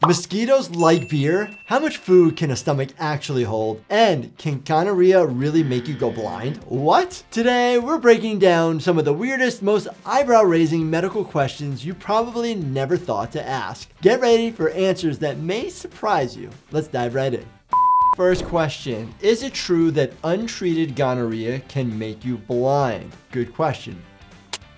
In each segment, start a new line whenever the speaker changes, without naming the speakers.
Mosquitoes like beer? How much food can a stomach actually hold? And can gonorrhea really make you go blind? What? Today, we're breaking down some of the weirdest, most eyebrow-raising medical questions you probably never thought to ask. Get ready for answers that may surprise you. Let's dive right in. First question, is it true that untreated gonorrhea can make you blind? Good question.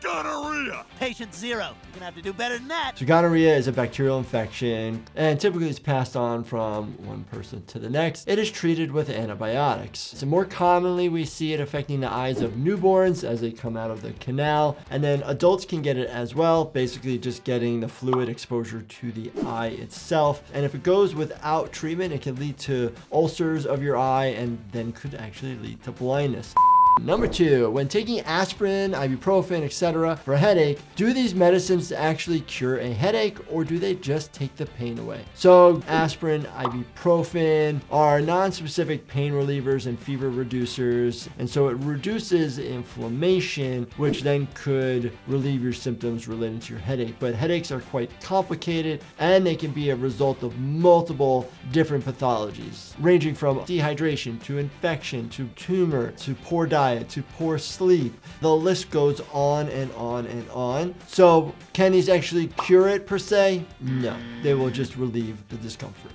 Gonorrhea! Patient zero. You're gonna have to do better than that.
So gonorrhea is a bacterial infection and typically it's passed on from one person to the next. It is treated with antibiotics. So more commonly we see it affecting the eyes of newborns as they come out of the canal, and then adults can get it as well, basically just getting the fluid exposure to the eye itself. And if it goes without treatment, it can lead to ulcers of your eye and then could actually lead to blindness. Number 2, when taking aspirin, ibuprofen, etc. for a headache, do these medicines actually cure a headache or do they just take the pain away? So aspirin, ibuprofen are non-specific pain relievers and fever reducers, and so it reduces inflammation, which then could relieve your symptoms related to your headache. But headaches are quite complicated and they can be a result of multiple different pathologies, ranging from dehydration to infection to tumor to poor diet to poor sleep. The list goes on and on and on. So can these actually cure it per se? No, they will just relieve the discomfort.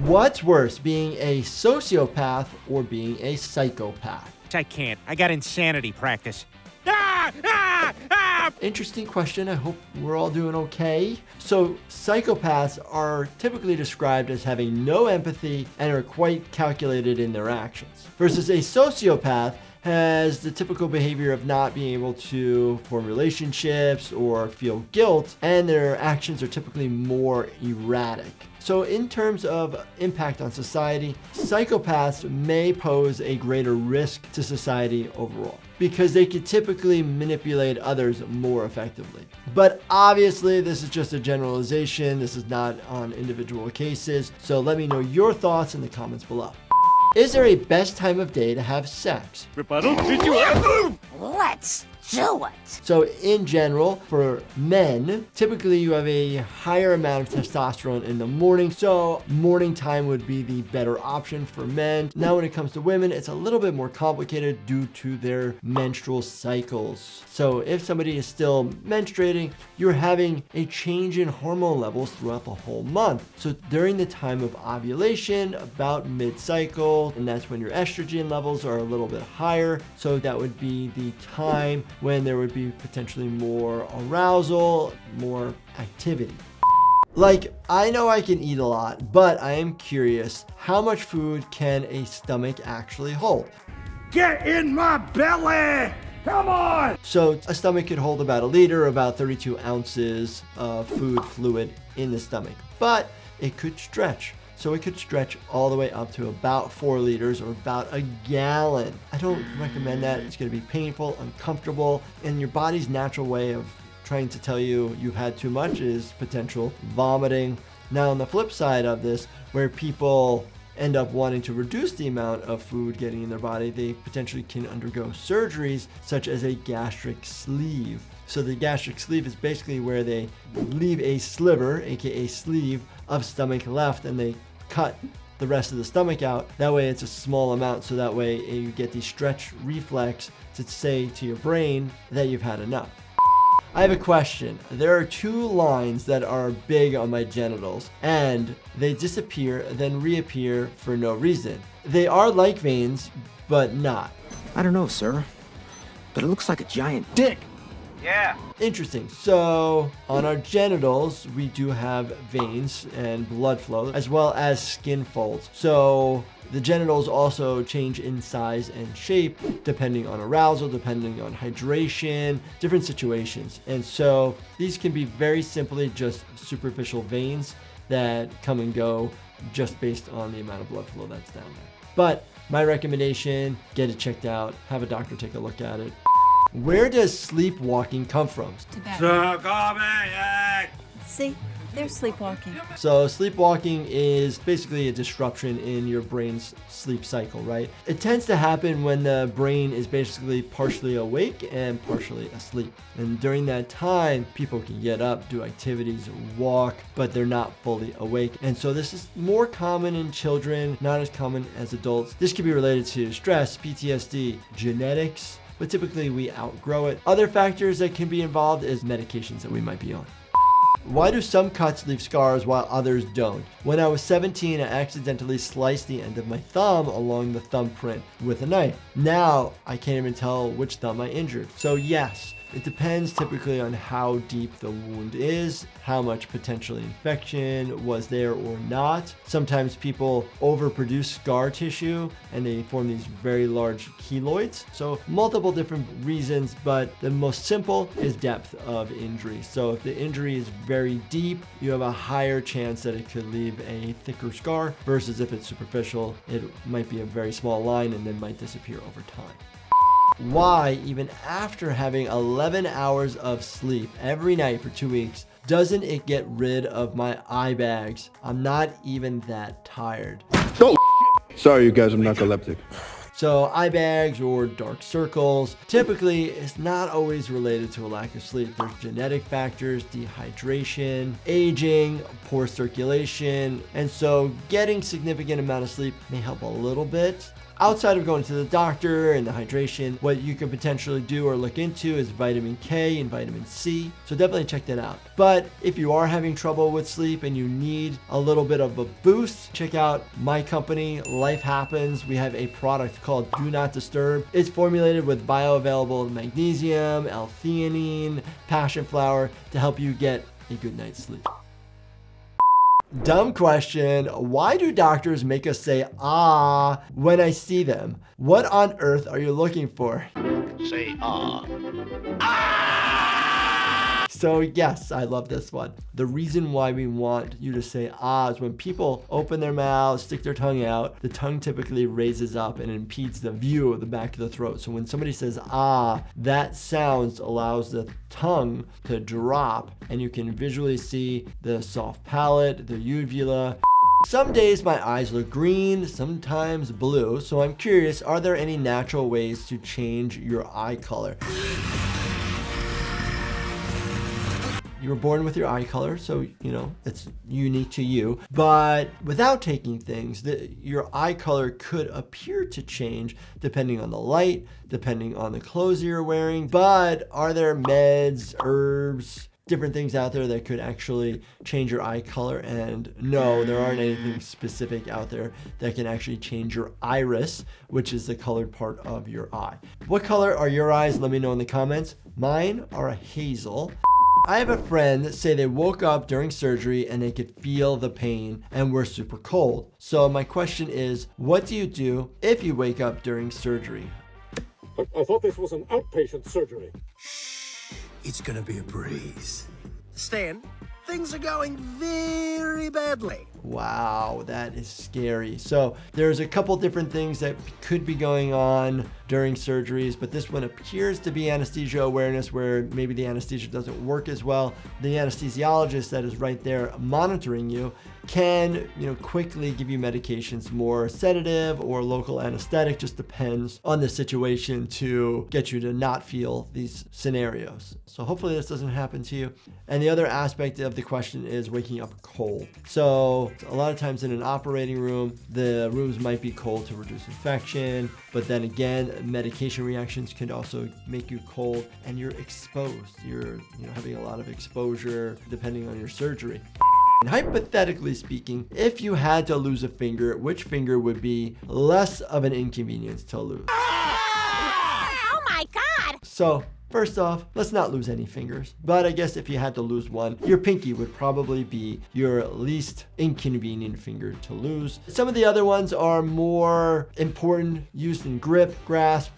What's worse, being a sociopath or being a psychopath?
I can't. I got insanity practice.
Interesting question. I hope we're all doing okay. So psychopaths are typically described as having no empathy and are quite calculated in their actions, versus a sociopath has the typical behavior of not being able to form relationships or feel guilt, and their actions are typically more erratic. So in terms of impact on society, psychopaths may pose a greater risk to society overall because they could typically manipulate others more effectively. But obviously this is just a generalization. This is not on individual cases. So let me know your thoughts in the comments below. Is there a best time of day to have sex?
Let's do it.
So in general, for men, typically you have a higher amount of testosterone in the morning. So morning time would be the better option for men. Now when it comes to women, it's a little bit more complicated due to their menstrual cycles. So if somebody is still menstruating, you're having a change in hormone levels throughout the whole month. So during the time of ovulation, about mid-cycle, and that's when your estrogen levels are a little bit higher. So that would be the time when there would be potentially more arousal, more activity. Like, I know I can eat a lot, but I am curious, how much food can a stomach actually hold?
Get in my belly! Come on!
So a stomach could hold about a liter, about 32 ounces of food fluid in the stomach, but it could stretch. So it could stretch all the way up to about 4 liters or about a gallon. I don't recommend that. It's going to be painful, uncomfortable, and your body's natural way of trying to tell you you've had too much is potential vomiting. Now on the flip side of this, where people end up wanting to reduce the amount of food getting in their body, they potentially can undergo surgeries such as a gastric sleeve. So the gastric sleeve is basically where they leave a sliver, aka sleeve, of stomach left, and they cut the rest of the stomach out. That way it's a small amount, so that way you get the stretch reflex to say to your brain that you've had enough. I have a question. There are 2 lines that are big on my genitals, and they disappear, then reappear for no reason. They are like veins, but not.
I don't know, sir, but it looks like a giant dick.
Yeah.
Interesting. So on our genitals, we do have veins and blood flow, as well as skin folds. So the genitals also change in size and shape depending on arousal, depending on hydration, different situations. And so these can be very simply just superficial veins that come and go just based on the amount of blood flow that's down there. But my recommendation, get it checked out, have a doctor take a look at it. Where does sleepwalking come from?
Tibet.
Psychopath!
See? They're sleepwalking.
So sleepwalking is basically a disruption in your brain's sleep cycle, right? It tends to happen when the brain is basically partially awake and partially asleep. And during that time, people can get up, do activities, walk, but they're not fully awake. And so this is more common in children, not as common as adults. This could be related to stress, PTSD, genetics, but typically we outgrow it. Other factors that can be involved is medications that we might be on. Why do some cuts leave scars while others don't? When I was 17, I accidentally sliced the end of my thumb along the thumbprint with a knife. Now, I can't even tell which thumb I injured. So yes, it depends typically on how deep the wound is, how much potential infection was there or not. Sometimes people overproduce scar tissue and they form these very large keloids. So multiple different reasons, but the most simple is depth of injury. So if the injury is very deep, you have a higher chance that it could leave a thicker scar versus if it's superficial, it might be a very small line and then might disappear over time. Why, even after having 11 hours of sleep every night for 2 weeks, doesn't it get rid of my eye bags? I'm not even that tired.
Oh, sorry, you guys, I'm narcoleptic.
So eye bags or dark circles, typically it's not always related to a lack of sleep. There's genetic factors, dehydration, aging, poor circulation, and so getting significant amount of sleep may help a little bit. Outside of going to the doctor and the hydration, what you could potentially do or look into is vitamin K and vitamin C. So definitely check that out. But if you are having trouble with sleep and you need a little bit of a boost, check out my company, Life Happens. We have a product called Do Not Disturb. It's formulated with bioavailable magnesium, L-theanine, passion flower to help you get a good night's sleep. Dumb question. Why do doctors make us say ah when I see them? What on earth are you looking for?
Say ah.
So yes, I love this one. The reason why we want you to say ah is when people open their mouths, stick their tongue out, the tongue typically raises up and impedes the view of the back of the throat. So when somebody says ah, that sound allows the tongue to drop and you can visually see the soft palate, the uvula. Some days my eyes look green, sometimes blue. So I'm curious, are there any natural ways to change your eye color? You were born with your eye color, so you know it's unique to you. But without taking things, your eye color could appear to change depending on the light, depending on the clothes you're wearing. But are there meds, herbs, different things out there that could actually change your eye color? And no, there aren't anything specific out there that can actually change your iris, which is the colored part of your eye. What color are your eyes? Let me know in the comments. Mine are a hazel. I have a friend that say they woke up during surgery and they could feel the pain and were super cold. So my question is, what do you do if you wake up during surgery?
I thought this was an outpatient surgery.
It's gonna be a breeze. Stan, things are going very badly.
Wow, that is scary. So there's a couple different things that could be going on during surgeries, but this one appears to be anesthesia awareness where maybe the anesthesia doesn't work as well. The anesthesiologist that is right there monitoring you can, quickly give you medications, more sedative or local anesthetic, just depends on the situation to get you to not feel these scenarios. So hopefully this doesn't happen to you. And the other aspect of the question is waking up cold. So a lot of times in an operating room, the rooms might be cold to reduce infection, but then again, medication reactions can also make you cold and you're exposed. You're having a lot of exposure depending on your surgery. And hypothetically speaking, if you had to lose a finger, which finger would be less of an inconvenience to lose?
Oh my God!
So first off, let's not lose any fingers. But I guess if you had to lose one, your pinky would probably be your least inconvenient finger to lose. Some of the other ones are more important, used in grip, grasp,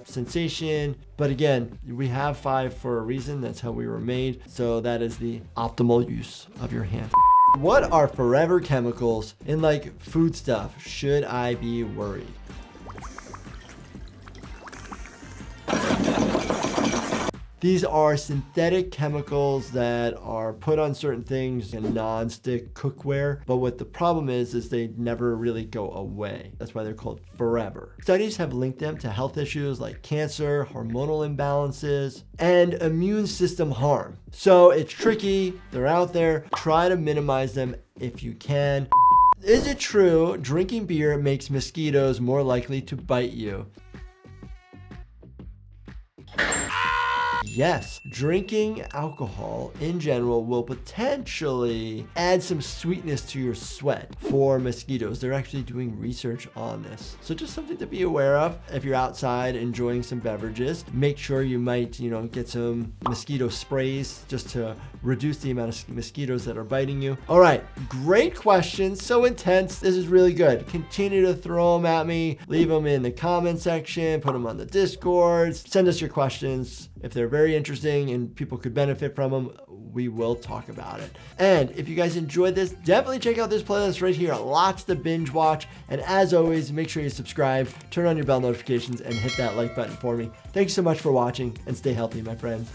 sensation. But again, we have 5 for a reason. That's how we were made. So that is the optimal use of your hand. What are forever chemicals in like food stuff? Should I be worried? These are synthetic chemicals that are put on certain things in non-stick cookware, but what the problem is they never really go away. That's why they're called forever. Studies have linked them to health issues like cancer, hormonal imbalances, and immune system harm. So it's tricky, they're out there, try to minimize them if you can. Is it true drinking beer makes mosquitoes more likely to bite you? Yes, drinking alcohol in general will potentially add some sweetness to your sweat for mosquitoes. They're actually doing research on this. So just something to be aware of. If you're outside enjoying some beverages, make sure you might, get some mosquito sprays just to reduce the amount of mosquitoes that are biting you. All right, great questions. So intense. This is really good. Continue to throw them at me. Leave them in the comment section. Put them on the Discord. Send us your questions. If they're very interesting and people could benefit from them, we will talk about it. And if you guys enjoyed this, definitely check out this playlist right here. Lots to binge watch. And as always, make sure you subscribe, turn on your bell notifications, and hit that like button for me. Thank you so much for watching, and stay healthy, my friends.